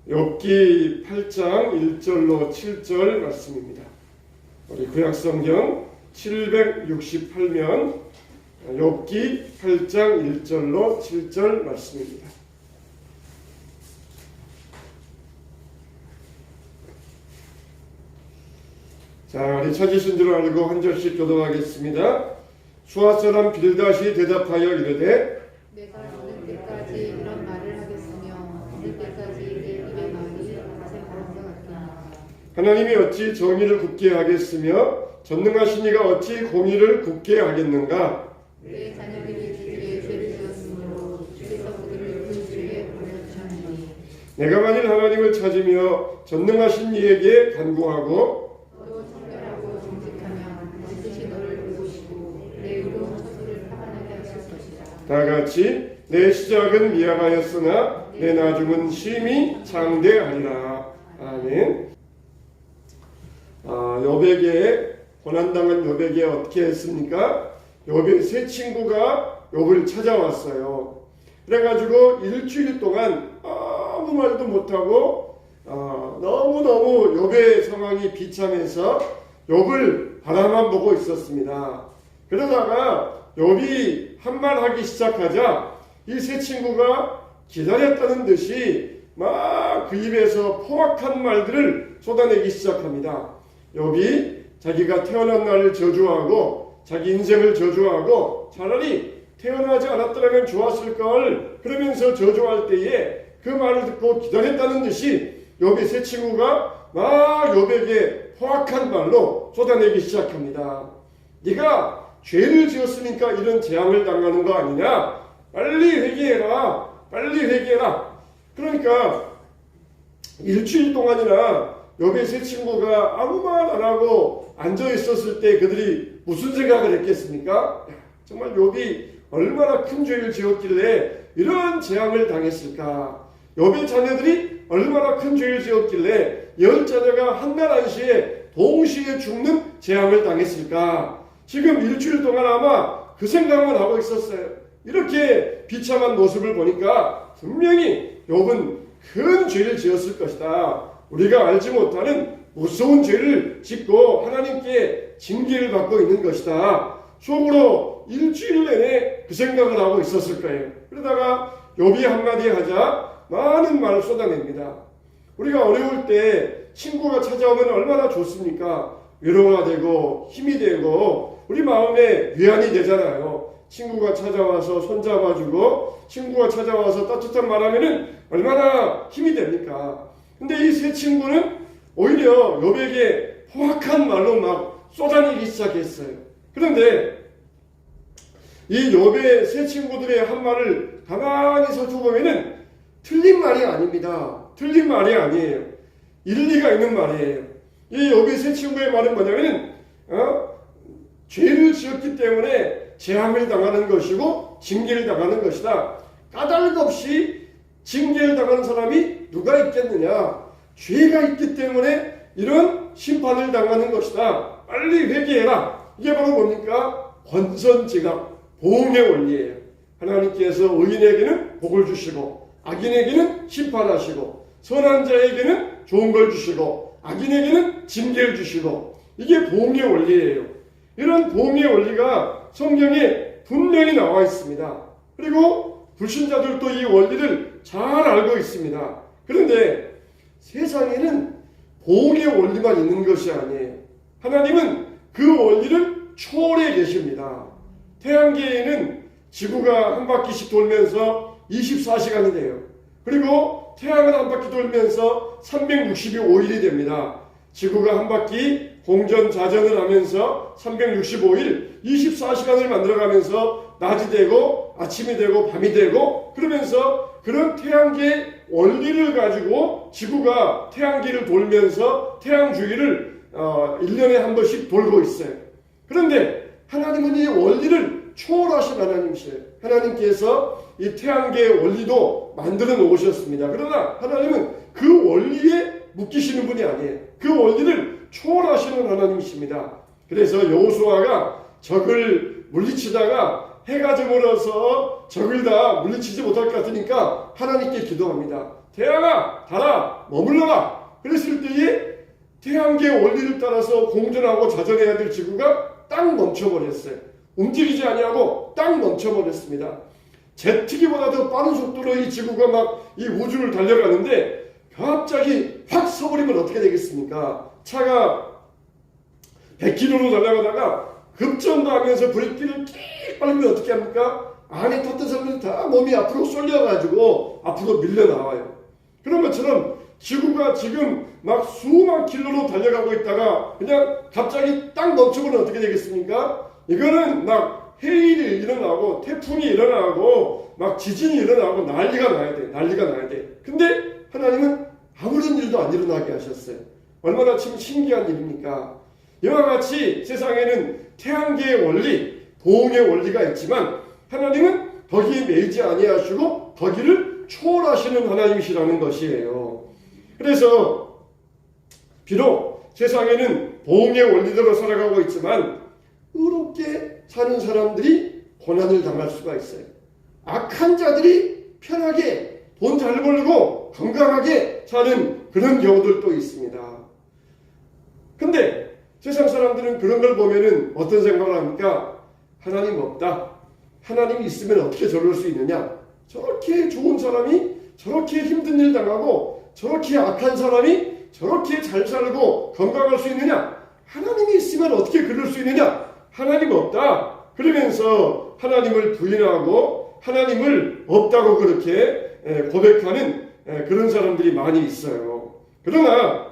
욥기 8장 1절로 7절 말씀입니다. 우리 구약성경 768면 욥기 8장 1절로 7절 말씀입니다. 자, 우리 찾으신 줄 알고 한 절씩 교독하겠습니다. 수아 사람 빌닷이 대답하여 이르되 내가 어느 때까지 이런 말을 하겠으며 어느 때까지 내 입의 말이 새 바람과 같겠나. 하나님이 어찌 정의를 굳게 하겠으며 전능하신 이가 어찌 공의를 굳게 하겠는가. 내 자녀들이 주의 죄를 지었으므로 주께서 그들을 그 죄에 버려주셨느니. 내가 만일 하나님을 찾으며 전능하신 이에게 간구하고 또 청결하고 정직하면 반드시 너를 돌보시고 내 의로운 처소를 파반하게 하실 것이라. 다 같이 내 시작은 미약하였으나 내 나중은 심히 장대하리라. 아멘. 욥에게 고난당한 욥에게 어떻게 했습니까? 욥의 세 친구가 욥을 찾아왔어요. 그래가지고 일주일 동안 아무 말도 못하고 너무너무 욥의 상황이 비참해서 욥을 바라만 보고 있었습니다. 그러다가 욥이 한 말 하기 시작하자 이 세 친구가 기다렸다는 듯이 막 그 입에서 포악한 말들을 쏟아내기 시작합니다. 욥이 자기가 태어난 날을 저주하고 자기 인생을 저주하고 차라리 태어나지 않았더라면 좋았을 걸 그러면서 저주할 때에 그 말을 듣고 기다렸다는 듯이 욥의 세 친구가 막 욥에게 포악한 말로 쏟아내기 시작합니다. 네가 죄를 지었으니까 이런 재앙을 당하는 거 아니냐? 빨리 회개해라. 빨리 회개해라. 그러니까 일주일 동안이나 욥의 세 친구가 아무 말 안 하고 앉아 있었을 때 그들이 무슨 생각을 했겠습니까? 정말 욥이 얼마나 큰 죄를 지었길래 이런 재앙을 당했을까? 욥의 자녀들이 얼마나 큰 죄를 지었길래 10자녀가 한날 한시에 동시에 죽는 재앙을 당했을까? 지금 일주일 동안 아마 그 생각만 하고 있었어요. 이렇게 비참한 모습을 보니까 분명히 욥은 큰 죄를 지었을 것이다. 우리가 알지 못하는 무서운 죄를 짓고 하나님께 징계를 받고 있는 것이다. 속으로 일주일 내내 그 생각을 하고 있었을 거예요. 그러다가 욥이 한마디 하자 많은 말을 쏟아냅니다. 우리가 어려울 때 친구가 찾아오면 얼마나 좋습니까? 위로가 되고 힘이 되고 우리 마음에 위안이 되잖아요. 친구가 찾아와서 손잡아주고 친구가 찾아와서 따뜻한 말하면은 얼마나 힘이 됩니까? 근데 이 세 친구는 오히려 욥에게 포악한 말로 막 쏟아내기 시작했어요. 그런데 이 욥의 세 친구들의 한 말을 가만히 살펴보면은 틀린 말이 아닙니다. 틀린 말이 아니에요. 일리가 있는 말이에요. 이 욥의 세 친구의 말은 뭐냐면은 죄를 지었기 때문에 재앙을 당하는 것이고 징계를 당하는 것이다. 까닭 없이 징계를 당하는 사람이 누가 있겠느냐? 죄가 있기 때문에 이런 심판을 당하는 것이다. 빨리 회개해라. 이게 바로 뭡니까? 권선징악, 보응의 원리예요. 하나님께서 의인에게는 복을 주시고 악인에게는 심판하시고 선한 자에게는 좋은 걸 주시고 악인에게는 징계를 주시고 이게 보응의 원리예요. 이런 보응의 원리가 성경에 분명히 나와 있습니다. 그리고 불신자들도 이 원리를 잘 알고 있습니다. 그런데 세상에는 보응의 원리만 있는 것이 아니에요. 하나님은 그 원리를 초월해 계십니다. 태양계에는 지구가 한 바퀴씩 돌면서 24시간이 돼요. 그리고 태양은 한 바퀴 돌면서 365일이 됩니다. 지구가 한 바퀴 공전자전을 하면서 365일 24시간을 만들어가면서 낮이 되고 아침이 되고 밤이 되고 그러면서 그런 태양계의 원리를 가지고 지구가 태양계를 돌면서 태양 주위를 1년에 한 번씩 돌고 있어요. 그런데 하나님은 이 원리를 초월하신 하나님이세요. 하나님께서 이 태양계의 원리도 만들어 놓으셨습니다. 그러나 하나님은 그 원리에 묶이시는 분이 아니에요. 그 원리를 초월하시는 하나님이십니다. 그래서 여호수아가 적을 물리치다가 해가 저물어서 적을 다 물리치지 못할 것 같으니까 하나님께 기도합니다. 태양아 달아 머물러라. 그랬을 때에 태양계의 원리를 따라서 공전하고 자전해야 될 지구가 딱 멈춰버렸어요. 움직이지 아니하고 딱 멈춰버렸습니다. 제트기보다 더 빠른 속도로 이 지구가 막 이 우주를 달려가는데 갑자기 확 서버리면 어떻게 되겠습니까? 차가 100km로 달려가다가 급정거하면서 브레이크를 끼 밟으면 어떻게 합니까? 안에 탔던 사람들이 다 몸이 앞으로 쏠려가지고 앞으로 밀려 나와요. 그런 것처럼 지구가 지금 막 수만 킬로로 달려가고 있다가 그냥 갑자기 딱 멈추면 어떻게 되겠습니까? 이거는 막 해일이 일어나고 태풍이 일어나고 막 지진이 일어나고 난리가 나야 돼. 난리가 나야 돼. 근데 하나님은 아무런 일도 안 일어나게 하셨어요. 얼마나 참 신기한 일입니까? 이와 같이 세상에는 태양계의 원리, 보응의 원리가 있지만 하나님은 거기에 매이지 아니하시고 거기를 초월하시는 하나님이시라는 것이에요. 그래서 비록 세상에는 보응의 원리대로 살아가고 있지만 의롭게 사는 사람들이 고난을 당할 수가 있어요. 악한 자들이 편하게 돈 잘 벌고 건강하게 사는 그런 경우들도 있습니다. 근데 세상 사람들은 그런 걸 보면은 어떤 생각을 합니까? 하나님 없다. 하나님이 있으면 어떻게 저럴 수 있느냐? 저렇게 좋은 사람이 저렇게 힘든 일 당하고 저렇게 악한 사람이 저렇게 잘 살고 건강할 수 있느냐? 하나님이 있으면 어떻게 그럴 수 있느냐? 하나님 없다. 그러면서 하나님을 부인하고 하나님을 없다고 그렇게 고백하는 그런 사람들이 많이 있어요. 그러나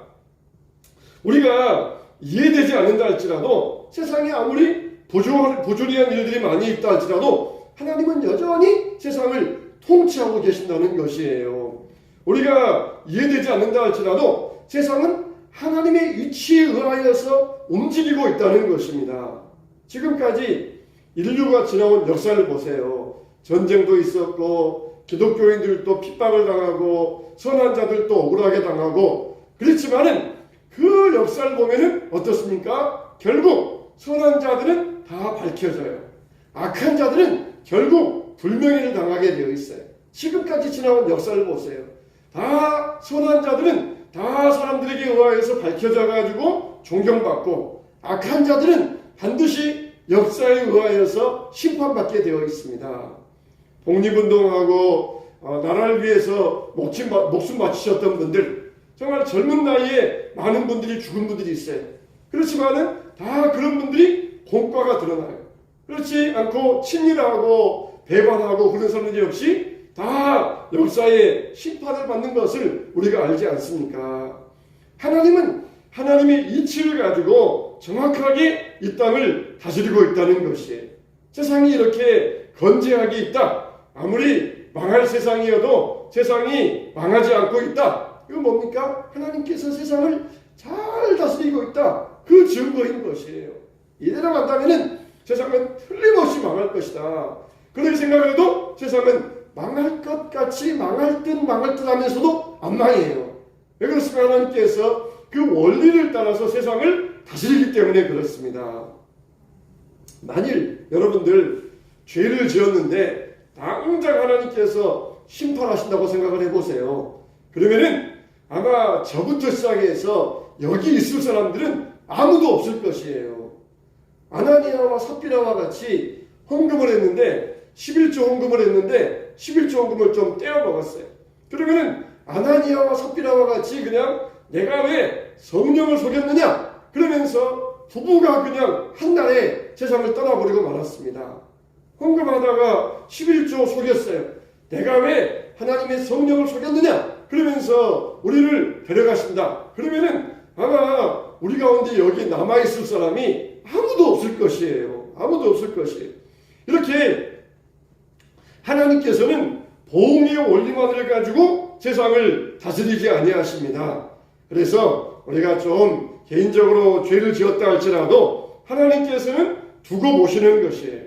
우리가 이해되지 않는다 할지라도 세상에 아무리 부조리한 일들이 많이 있다 할지라도 하나님은 여전히 세상을 통치하고 계신다는 것이에요. 우리가 이해되지 않는다 할지라도 세상은 하나님의 이치에 의하여서 움직이고 있다는 것입니다. 지금까지 인류가 지나온 역사를 보세요. 전쟁도 있었고 기독교인들도 핍박을 당하고 선한 자들도 억울하게 당하고 그렇지만은 그 역사를 보면은 어떻습니까? 결국 선한 자들은 다 밝혀져요. 악한 자들은 결국 불명예를 당하게 되어 있어요. 지금까지 지나온 역사를 보세요. 다 선한 자들은 다 사람들에게 의하여서 밝혀져 가지고 존경받고 악한 자들은 반드시 역사에 의하여서 심판받게 되어 있습니다. 독립운동하고 나라를 위해서 목숨 바치셨던 분들 정말 젊은 나이에 많은 분들이 죽은 분들이 있어요. 그렇지만은 다 그런 분들이 공과가 드러나요. 그렇지 않고 친일하고 배반하고 그런 사람들이 없이 다 역사에 심판을 받는 것을 우리가 알지 않습니까? 하나님은 하나님의 이치를 가지고 정확하게 이 땅을 다스리고 있다는 것이에요. 세상이 이렇게 건재하게 있다. 아무리 망할 세상이어도 세상이 망하지 않고 있다. 이거 뭡니까? 하나님께서 세상을 잘 다스리고 있다. 그 증거인 것이에요. 이대로 간다면은 세상은 틀림없이 망할 것이다. 그렇게 생각을 해도 세상은 망할 것 같이 망할 듯 하면서도 안 망해요. 왜 그렇습니까? 하나님께서 그 원리를 따라서 세상을 다스리기 때문에 그렇습니다. 만일 여러분들 죄를 지었는데 당장 하나님께서 심판하신다고 생각을 해보세요. 그러면은 아마 저부터 시작해서 여기 있을 사람들은 아무도 없을 것이에요. 아나니아와 삽비라와 같이 헌금을 했는데 11조 헌금을 했는데 11조 헌금을 좀 떼어 먹었어요. 그러면은 아나니아와 삽비라와 같이 그냥 내가 왜 성령을 속였느냐? 그러면서 부부가 그냥 한 날에 세상을 떠나버리고 말았습니다. 헌금하다가 11조 속였어요. 내가 왜 하나님의 성령을 속였느냐? 그러면서 우리를 데려가신다. 그러면은 아마 우리 가운데 여기 남아있을 사람이 아무도 없을 것이에요. 아무도 없을 것이에요. 이렇게 하나님께서는 보응의 원리만을 가지고 세상을 다스리지 아니하십니다. 그래서 우리가 좀 개인적으로 죄를 지었다 할지라도 하나님께서는 두고 보시는 것이에요.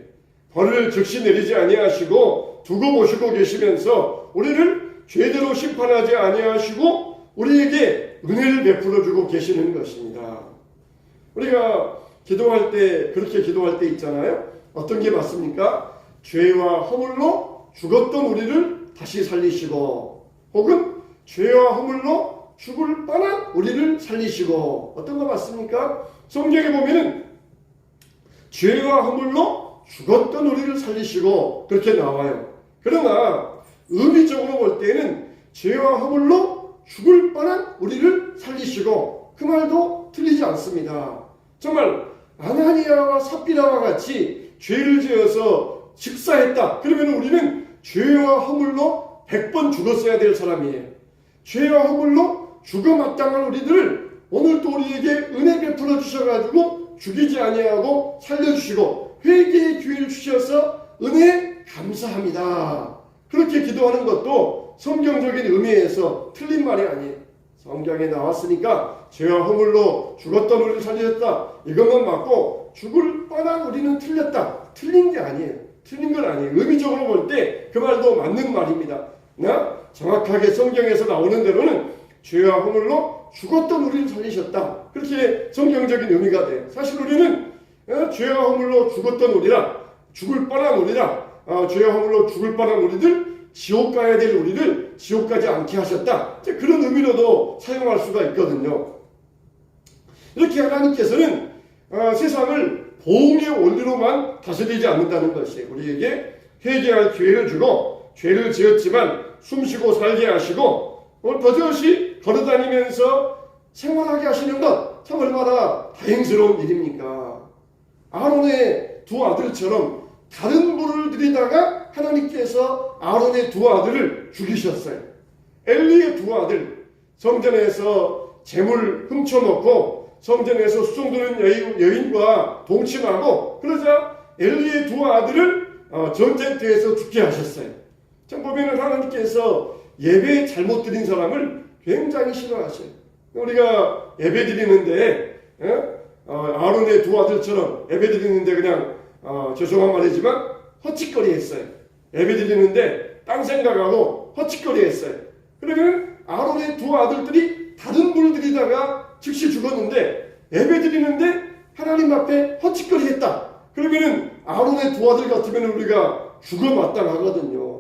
벌을 즉시 내리지 아니하시고 두고 보시고 계시면서 우리를 죄대로 심판하지 아니하시고 우리에게 은혜를 베풀어 주고 계시는 것입니다. 우리가 기도할 때 그렇게 기도할 때 있잖아요. 어떤 게 맞습니까? 죄와 허물로 죽었던 우리를 다시 살리시고 혹은 죄와 허물로 죽을 뻔한 우리를 살리시고, 어떤 거 맞습니까? 성경에 보면은 죄와 허물로 죽었던 우리를 살리시고 그렇게 나와요. 그러나 의미적으로 볼 때는 죄와 허물로 죽을 뻔한 우리를 살리시고, 그 말도 틀리지 않습니다. 정말 아나니아와 삽비라와 같이 죄를 지어서 직사했다. 그러면 우리는 죄와 허물로 100번 죽었어야 될 사람이에요. 죄와 허물로 죽어 마땅한 우리들을 오늘 또 우리에게 은혜 베풀어 주셔가지고 죽이지 아니하고 살려주시고 회개의 기회를 주셔서 은혜 감사합니다. 그렇게 기도하는 것도 성경적인 의미에서 틀린 말이 아니에요. 성경에 나왔으니까 죄와 허물로 죽었던 우리를 살리셨다, 이것만 맞고 죽을 뻔한 우리는 틀렸다, 틀린 게 아니에요. 틀린 건 아니에요. 의미적으로 볼 때 그 말도 맞는 말입니다. 정확하게 성경에서 나오는 대로는 죄와 허물로 죽었던 우리를 살리셨다, 그렇게 성경적인 의미가 돼요. 사실 우리는 죄와 허물로 죽었던 우리라, 죽을 뻔한 우리라, 죄와 허물로 죽을 뻔한 우리들, 지옥 가야 될 우리를 지옥 가지 않게 하셨다, 그런 의미로도 사용할 수가 있거든요. 이렇게 하나님께서는 세상을 보응의 원리로만 다스리지 않는다는 것이에요. 우리에게 회개할 기회를 주고 죄를 지었지만 숨쉬고 살게 하시고 버젓이 걸어다니면서 생활하게 하시는 것, 참 얼마나 다행스러운 일입니까? 아론의 두 아들처럼 다른 불을 들이다가 하나님께서 아론의 두 아들을 죽이셨어요. 엘리의 두 아들, 성전에서 재물 훔쳐먹고 성전에서 수종드는 여인과 동침하고, 그러자 엘리의 두 아들을 전쟁터에서 죽게 하셨어요. 참 보면은 하나님께서 예배 잘못 드린 사람을 굉장히 싫어하셔요. 우리가 예배 드리는데 아론의 두 아들처럼 예배 드리는데 그냥 죄송한 말이지만 헛짓거리 했어요. 예배 드리는데 딴 생각하고 헛짓거리 했어요. 그러면 아론의 두 아들들이 다른 불 들이다가 즉시 죽었는데 예배 드리는데 하나님 앞에 헛짓거리 했다. 그러면은 아론의 두 아들 같으면 우리가 죽어 마땅하거든요.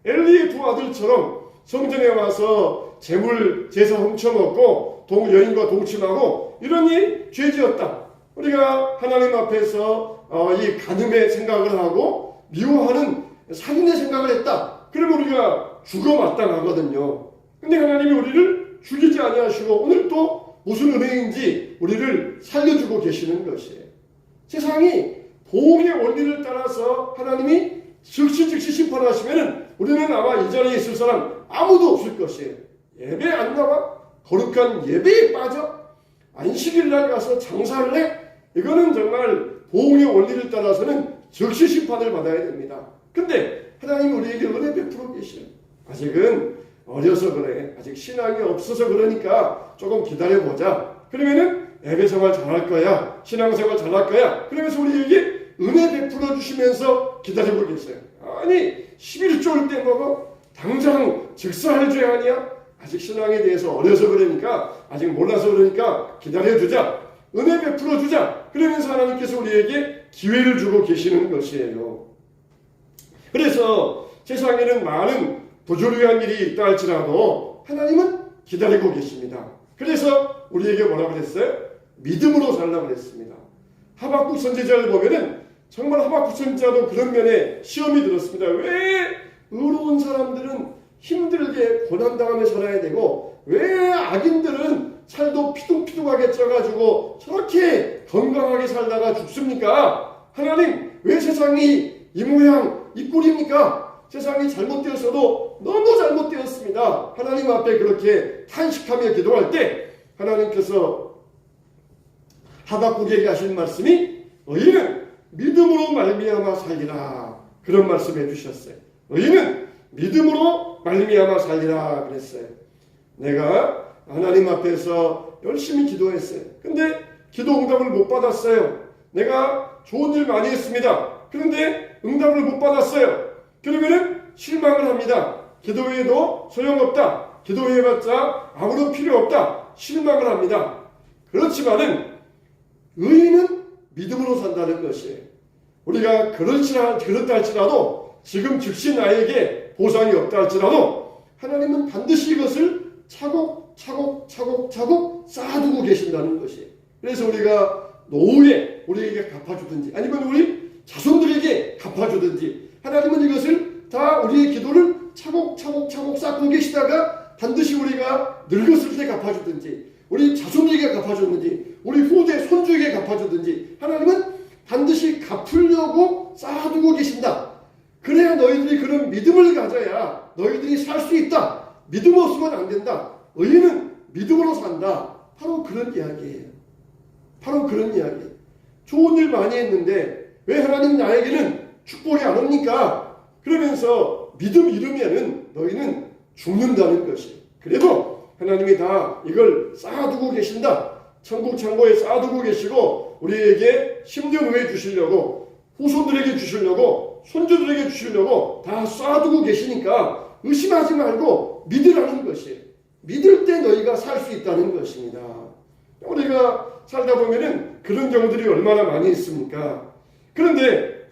엘리의 두 아들처럼 성전에 와서 재물 제사 훔쳐먹고 여인과 동침하고 이러니 죄지었다. 우리가 하나님 앞에서 이 간음의 생각을 하고 미워하는 살인의 생각을 했다. 그러면 우리가 죽어 마땅하거든요. 근데 하나님이 우리를 죽이지 아니하시고 오늘 또 무슨 은혜인지 우리를 살려주고 계시는 것이에요. 세상이 보응의 원리를 따라서 하나님이 즉시 심판하시면은 우리는 아마 이 자리에 있을 사람 아무도 없을 것이에요. 예배 안 나와? 거룩한 예배에 빠져? 안식일 날 가서 장사를 해? 이거는 정말 보응의 원리를 따라서는 즉시 심판을 받아야 됩니다. 근데 하나님이 우리에게 은혜 베풀어 계셔요. 아직은 어려서 그래. 아직 신앙이 없어서 그러니까 조금 기다려보자. 그러면은 예배생활 잘할 거야. 신앙생활 잘할 거야. 그러면서 우리에게 은혜 베풀어 주시면서 기다리고 계세요. 아니 11조 올 때 먹어? 당장 즉사할 죄 아니야? 아직 신앙에 대해서 어려서 그러니까, 아직 몰라서 그러니까 기다려주자. 은혜 베풀어 주자. 그러면서 하나님께서 우리에게 기회를 주고 계시는 것이에요. 그래서 세상에는 많은 부조리한 일이 있다 할지라도 하나님은 기다리고 계십니다. 그래서 우리에게 뭐라고 그랬어요? 믿음으로 살라고 그랬습니다. 하박국 선지자를 보면은 정말 하박국 선지자도 그런 면에 시험이 들었습니다. 왜 의로운 사람들은 힘들게 고난당하며 살아야 되고 왜 악인들은 살도 피둥피둥하게 쪄가지고 저렇게 건강하게 살다가 죽습니까? 하나님, 왜 세상이 이 모양 이 꼴입니까? 세상이 잘못되었어도 너무 잘못되었습니다. 하나님 앞에 그렇게 탄식하며 기도할 때 하나님께서 하박국에게 하신 말씀이 의인은 믿음으로 말미암아 살리라, 그런 말씀해 주셨어요. 의인은 믿음으로 말미암아 살리라 그랬어요. 내가 하나님 앞에서 열심히 기도했어요. 근데 기도 응답을 못 받았어요. 내가 좋은 일 많이 했습니다. 그런데 응답을 못 받았어요. 그러면은 실망을 합니다. 기도해도 소용없다. 기도해봤자 아무런 필요 없다. 실망을 합니다. 그렇지만은 의인은 믿음으로 산다는 것이에요. 우리가 그렇다 할지라도 지금 즉시 나에게 보상이 없다 할지라도 하나님은 반드시 이것을 차곡차곡 쌓아두고 계신다는 것이. 그래서 우리가 노후에 우리에게 갚아주든지 아니면 우리 자손들에게 갚아주든지 하나님은 이것을 다 우리의 기도를 차곡차곡 쌓고 계시다가 반드시 우리가 늙었을 때 갚아주든지 우리 자손에게 갚아주든지 우리 후대 손주에게 갚아주든지 하나님은 반드시 갚으려고 쌓아두고 계신다. 그래야 너희들이 그런 믿음을 가져야 너희들이 살 수 있다. 믿음 없으면 안 된다. 의인은 믿음으로 산다. 바로 그런 이야기예요. 바로 그런 이야기. 좋은 일 많이 했는데 왜 하나님 나에게는 축복이 안 옵니까? 그러면서 믿음 잃으면은 너희는 죽는다는 것이. 그래도 하나님이 다 이걸 쌓아두고 계신다. 천국 창고에 쌓아두고 계시고 우리에게 10년 후에 주시려고 후손들에게 주시려고 손주들에게 주시려고 다 쌓아두고 계시니까 의심하지 말고 믿으라는 것이. 믿을 때 너희가 살 수 있다는 것입니다. 우리가 살다 보면은 그런 경우들이 얼마나 많이 있습니까? 그런데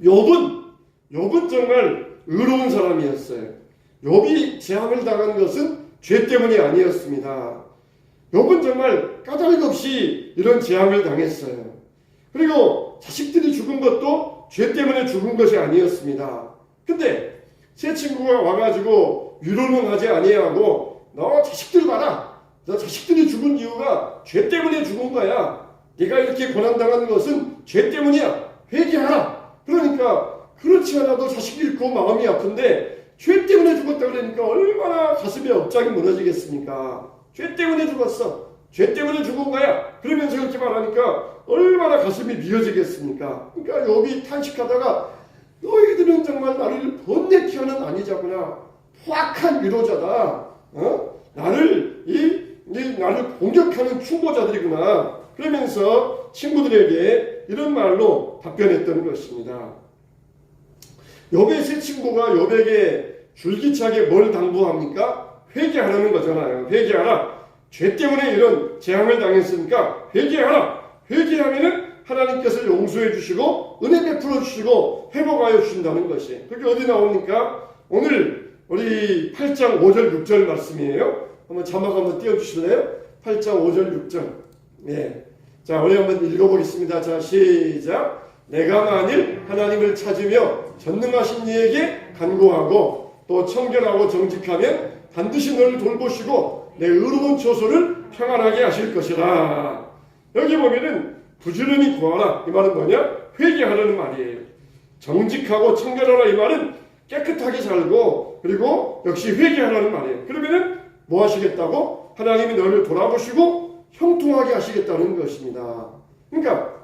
욥은 정말 의로운 사람이었어요. 욥이 재앙을 당한 것은 죄 때문이 아니었습니다. 욥은 정말 까닭없이 이런 재앙을 당했어요. 그리고 자식들이 죽은 것도 죄 때문에 죽은 것이 아니었습니다. 근데 새 친구가 와가지고 위로는 하지 아니하고 너 자식들 봐라. 너 자식들이 죽은 이유가 죄 때문에 죽은 거야. 네가 이렇게 고난당한 것은 죄 때문이야. 회개하라. 그러니까 그렇지 않아도 자식 잃고 마음이 아픈데 죄 때문에 죽었다 그러니까 얼마나 가슴이 억장이 무너지겠습니까? 죄 때문에 죽었어. 죄 때문에 죽은 거야. 그러면서 그렇게 말하니까 얼마나 가슴이 미어지겠습니까? 그러니까 욥이 탄식하다가 너희들은 정말 나를 번뇌케 하는 아니자구나. 포악한 위로자다. 나를 공격하는 충고자들이구나. 그러면서 친구들에게 이런 말로 답변했던 것입니다. 욥의 세 친구가 욥에게 줄기차게 뭘 당부합니까? 회개하라는 거잖아요. 회개하라. 죄 때문에 이런 재앙을 당했으니까 회개하라. 회개하면은 하나님께서 용서해 주시고 은혜 베풀어 주시고 회복하여 주신다는 것이. 그게 어디 나옵니까? 오늘 우리 8장 5절 6절 말씀이에요. 한번 자막 한번 띄워주실래요? 8장 5절 6절. 네. 자, 우리 한번 읽어보겠습니다. 자, 시작. 내가 만일 하나님을 찾으며 전능하신 이에게 간구하고 또 청결하고 정직하면 반드시 너를 돌보시고 내 의로운 처소를 평안하게 하실 것이라. 여기 보면은 부지런히 구하라. 이 말은 뭐냐? 회개하라는 말이에요. 정직하고 청결하라. 이 말은 깨끗하게 살고 그리고 역시 회개하라는 말이에요. 그러면은 뭐 하시겠다고? 하나님이 너를 돌아보시고 형통하게 하시겠다는 것입니다. 그러니까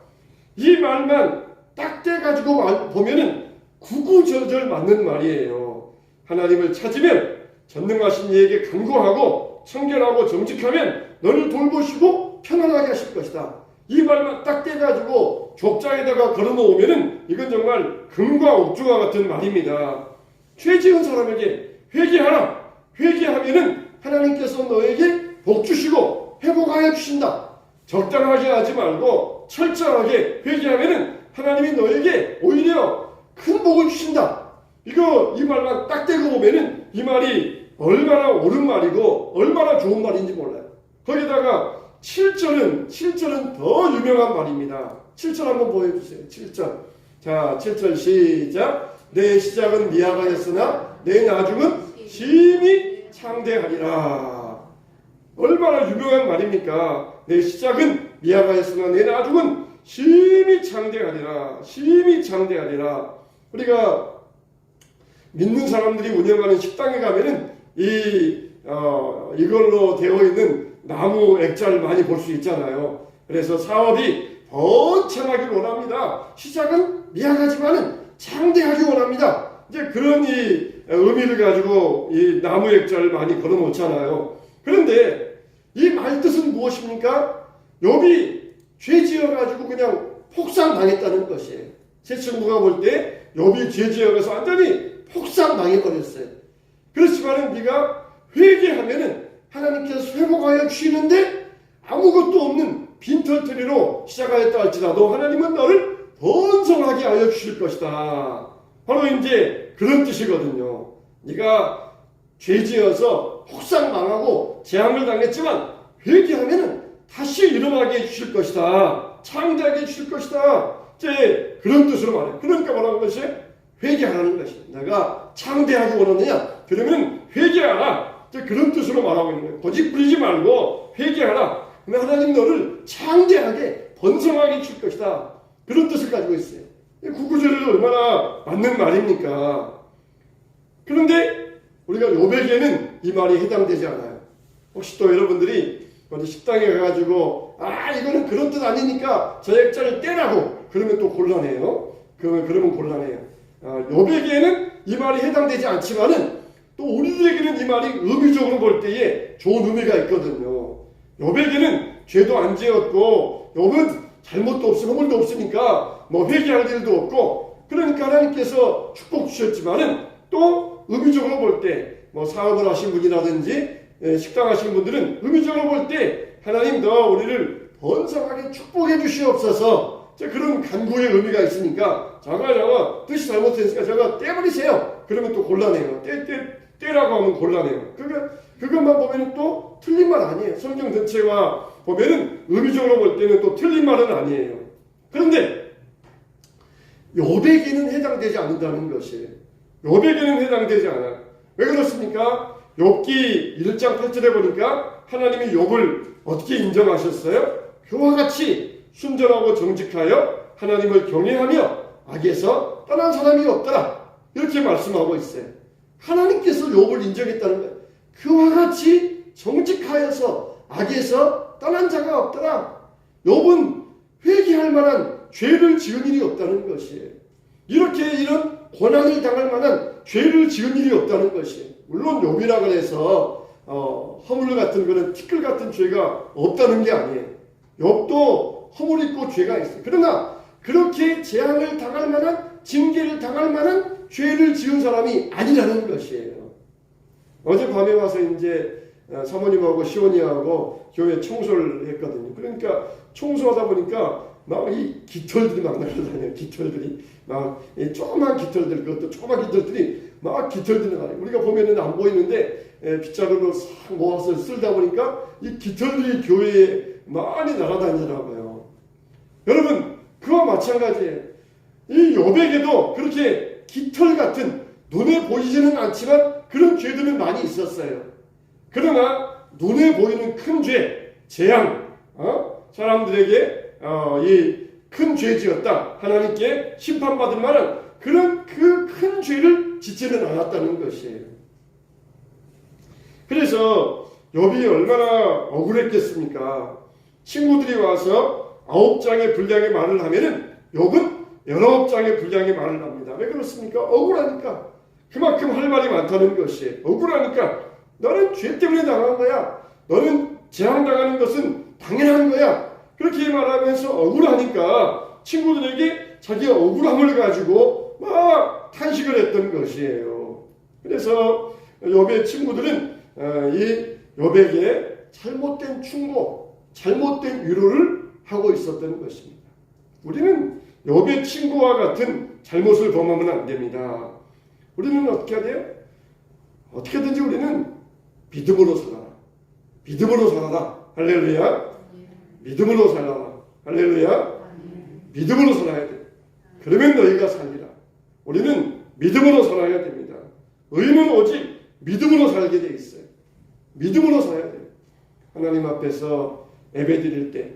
이 말만 딱 떼가지고 보면은 구구절절 맞는 말이에요. 하나님을 찾으면 전능하신 이에게 간구하고 청결하고 정직하면 너를 돌보시고 편안하게 하실 것이다. 이 말만 딱 떼가지고 족장에다가 걸어놓으면은 이건 정말 금과 옥주와 같은 말입니다. 죄 지은 사람에게 회개하라. 회개하면은 하나님께서 너에게 복 주시고 회복하여 주신다. 적당하게 하지 말고 철저하게 회개하면은 하나님이 너에게 오히려 큰 복을 주신다. 이 말만 딱 떼고 보면은 이 말이 얼마나 옳은 말이고 얼마나 좋은 말인지 몰라요. 거기다가 7절은 더 유명한 말입니다. 7절 한번 보여주세요. 7절. 자, 7절 시작. 내 시작은 미약하였으나 내 나중은 심히 창대하리라. 얼마나 유명한 말입니까? 내 시작은 미약하였으나 내 나중은 심히 창대하리라. 심히 창대하리라. 우리가 믿는 사람들이 운영하는 식당에 가면은 이걸로 되어 있는 나무 액자를 많이 볼 수 있잖아요. 그래서 사업이 번창하길 원합니다. 시작은 미약하지만은 창대하기 원합니다. 이제 그런 의미를 가지고 이 나무 액자를 많이 걸어 놓잖아요. 그런데 이 말 뜻은 무엇입니까? 욥이 죄 지어가지고 그냥 폭삭당했다는 것이에요. 제 친구가 볼 때 욥이 죄 지어가서 완전히 폭삭당해버렸어요. 그렇지만은 네가 회개하면은 하나님께서 회복하여 주시는데 아무것도 없는 빈털터리로 시작하였다 할지라도 하나님은 너를 번성하게 하여 주실 것이다. 바로 이제 그런 뜻이거든요. 네가 죄 지어서 혹상 망하고 재앙을 당했지만 회개하면은 다시 일어나게 해주실 것이다. 창대하게 해주실 것이다. 이제 그런 뜻으로 말해요. 그러니까 뭐라는 것이 회개하라는 것이에요. 내가 창대하기 원하느냐? 그러면 회개하라. 이제 그런 뜻으로 말하고 있는 거예요. 고집 부리지 말고 회개하라. 그러면 하나님 너를 창대하게 번성하게 해줄 것이다. 그런 뜻을 가지고 있어요. 구구절에도 얼마나 맞는 말입니까? 그런데 우리가 욥에게는 이 말이 해당되지 않아요. 혹시 또 여러분들이 어디 식당에 가가지고 이거는 그런 뜻 아니니까 저 액자를 떼라고 그러면 또 곤란해요. 그러면 곤란해요. 욥에게는 이 말이 해당되지 않지만은 또 우리에게는 이 말이 의미적으로 볼 때에 좋은 의미가 있거든요. 욥에게는 죄도 안 지었고 욥은 잘못도 없으면 허물도 없으니까 뭐 회개할 일도 없고 그러니까 하나님께서 축복 주셨지만은 또 의미적으로 볼 때 뭐 사업을 하신 분이라든지 식당 하신 분들은 의미적으로 볼 때 하나님 더 우리를 번성하게 축복해 주시옵소서 그런 간구의 의미가 있으니까 저거 뜻이 잘못됐으니까 저거 떼버리세요. 그러면 또 곤란해요. 떼라고 하면 곤란해요. 그것만 보면 또 틀린 말 아니에요. 성경 전체와 보면은 의미적으로 볼 때는 또 틀린 말은 아니에요. 그런데 욥에게는 해당되지 않는다는 것이에요. 욥에게는 해당되지 않아요. 왜 그렇습니까? 욥기 1장 8절에 보니까 하나님이 욥을 어떻게 인정하셨어요? 그와 같이 순전하고 정직하여 하나님을 경외하며 악에서 떠난 사람이 없더라. 이렇게 말씀하고 있어요. 하나님께서 욥을 인정했다는 거예요. 그와 같이 정직하여서 악에서 떠난 자가 없더라. 욥은 회개할 만한 죄를 지은 일이 없다는 것이에요. 이런 고난을 당할 만한 죄를 지은 일이 없다는 것이에요. 물론 욥이라 그래서 허물 같은 그런 티끌 같은 죄가 없다는 게 아니에요. 욥도 허물 있고 죄가 있어요. 그러나 그렇게 재앙을 당할 만한 징계를 당할 만한 죄를 지은 사람이 아니라는 것이에요. 어젯밤에 와서 이제 사모님하고 시온이하고 교회 청소를 했거든요. 그러니까 청소하다 보니까 막 이 깃털들이 막 날아다녀요. 깃털들이 막 이 조그만 깃털들, 그것도 조그만 깃털들이 막 깃털들이 나요. 우리가 보면은 안 보이는데 빗자루로 싹 모아서 쓸다 보니까 이 깃털들이 교회에 많이 날아다니더라고요. 여러분 그와 마찬가지예요. 이 욥에게도 그렇게 깃털 같은 눈에 보이지는 않지만 그런 죄들은 많이 있었어요. 그러나 눈에 보이는 큰 죄, 재앙, 사람들에게 이 큰 죄 지었다. 하나님께 심판받을 만한 그런 그 큰 죄를 짓지는 않았다는 것이에요. 그래서 욥이 얼마나 억울했겠습니까? 친구들이 와서 9장의 분량의 말을 하면은 욥은 19장의 분량의 말을 합니다. 왜 그렇습니까? 억울하니까. 그만큼 할 말이 많다는 것이에요. 억울하니까 너는 죄 때문에 당한 거야. 너는 재앙당하는 것은 당연한 거야. 그렇게 말하면서 억울하니까 친구들에게 자기 억울함을 가지고 막 탄식을 했던 것이에요. 그래서 욥의 친구들은 이 욥에게 잘못된 충고, 잘못된 위로를 하고 있었던 것입니다. 우리는 욥의 친구와 같은 잘못을 범하면 안 됩니다. 우리는 어떻게 해야 돼요? 어떻게든지 우리는 믿음으로 살아라. 믿음으로 살아라. 할렐루야. 믿음으로 살아라. 할렐루야. 믿음으로 살아야 돼. 그러면 너희가 살리라. 우리는 믿음으로 살아야 됩니다. 의인은 오직 믿음으로 살게 돼 있어요. 믿음으로 살아야 돼요. 하나님 앞에서 예배드릴 때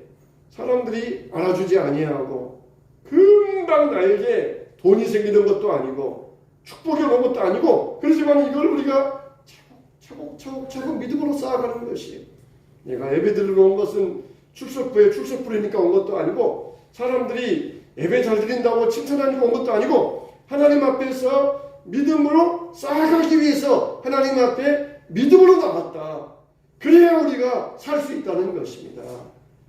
사람들이 알아주지 아니하고 금방 나에게 돈이 생기는 것도 아니고 축복이 오는 것도 아니고 그렇지만 이걸 우리가 차곡차곡 믿음으로 쌓아가는 것이에요. 내가 예배드리러 온 것은 출석부니까 온 것도 아니고 사람들이 예배 잘 드린다고 칭찬하니까 온 것도 아니고 하나님 앞에서 믿음으로 쌓아가기 위해서 하나님 앞에 믿음으로 나갔다. 그래야 우리가 살 수 있다는 것입니다.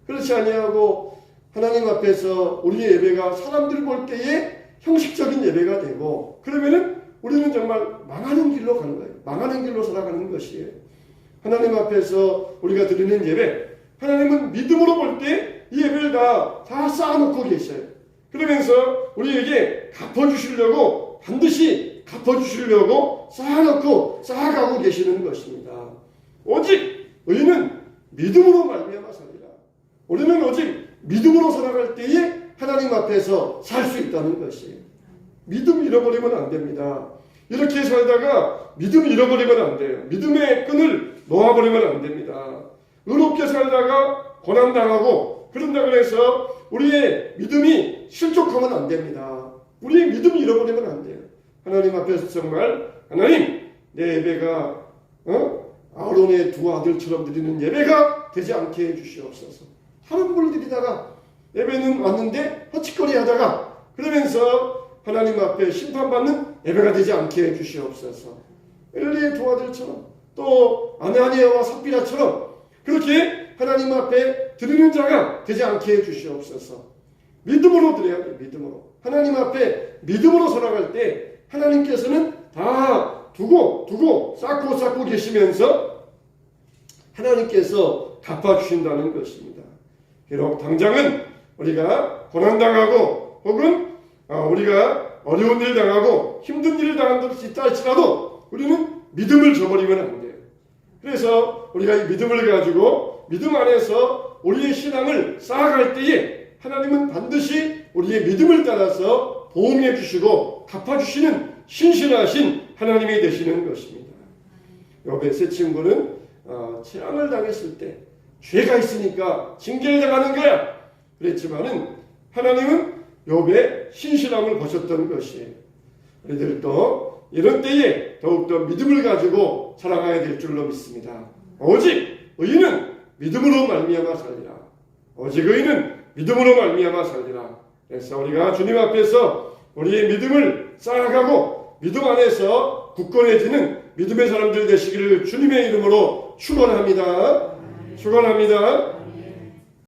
그렇지 아니하고 하나님 앞에서 우리의 예배가 사람들 볼 때에 형식적인 예배가 되고 그러면은 우리는 정말 망하는 길로 가는 거예요. 망하는 길로 살아가는 것이에요. 하나님 앞에서 우리가 드리는 예배, 하나님은 믿음으로 볼 때 이 예배를 다 쌓아놓고 계셔요. 그러면서 우리에게 갚아주시려고 반드시 갚아주시려고 쌓아놓고 쌓아가고 계시는 것입니다. 오직 의인은 믿음으로 말미암아 살리라. 우리는 오직 믿음으로 살아갈 때에 하나님 앞에서 살 수 있다는 것이에요. 믿음 잃어버리면 안 됩니다. 이렇게 살다가 믿음 잃어버리면 안 돼요. 믿음의 끈을 놓아버리면 안 됩니다. 의롭게 살다가 고난당하고 그런다고 해서 우리의 믿음이 실족하면 안 됩니다. 우리의 믿음을 잃어버리면 안 돼요. 하나님 앞에서 정말 하나님 내 예배가 아론의 두 아들처럼 드리는 예배가 되지 않게 해주시옵소서. 다른 걸 드리다가 예배는 왔는데 허짓거리 하다가 그러면서 하나님 앞에 심판받는 예배가 되지 않게 해주시옵소서. 엘리의 두 아들처럼 또 아나니아와 삽비라처럼 그렇게 하나님 앞에 드리는 자가 되지 않게 해주시옵소서. 믿음으로 드려야 돼요. 믿음으로. 하나님 앞에 믿음으로 살아갈 때 하나님께서는 다 두고 쌓고 계시면서 하나님께서 갚아주신다는 것입니다. 비록 당장은 우리가 고난당하고 혹은 우리가 어려운 일 당하고 힘든 일을 당한다 할지라도 우리는 믿음을 저버리면 안 돼요. 그래서 우리가 이 믿음을 가지고 믿음 안에서 우리의 신앙을 쌓아갈 때에 하나님은 반드시 우리의 믿음을 따라서 보응해 주시고 갚아주시는 신실하신 하나님이 되시는 것입니다. 욥의 세 친구는 재앙을 당했을 때 죄가 있으니까 징계를 당하는 거야 그랬지만은 하나님은 욥의 신실함을 보셨던 것이에요. 우리들도 이런 때에 더욱더 믿음을 가지고 살아가야 될 줄로 믿습니다. 오직 의인은 믿음으로 말미암아 살리라. 오직 의인은 믿음으로 말미암아 살리라. 그래서 우리가 주님 앞에서 우리의 믿음을 쌓아가고 믿음 안에서 굳건해지는 믿음의 사람들 되시기를 주님의 이름으로 축원합니다. 축원합니다.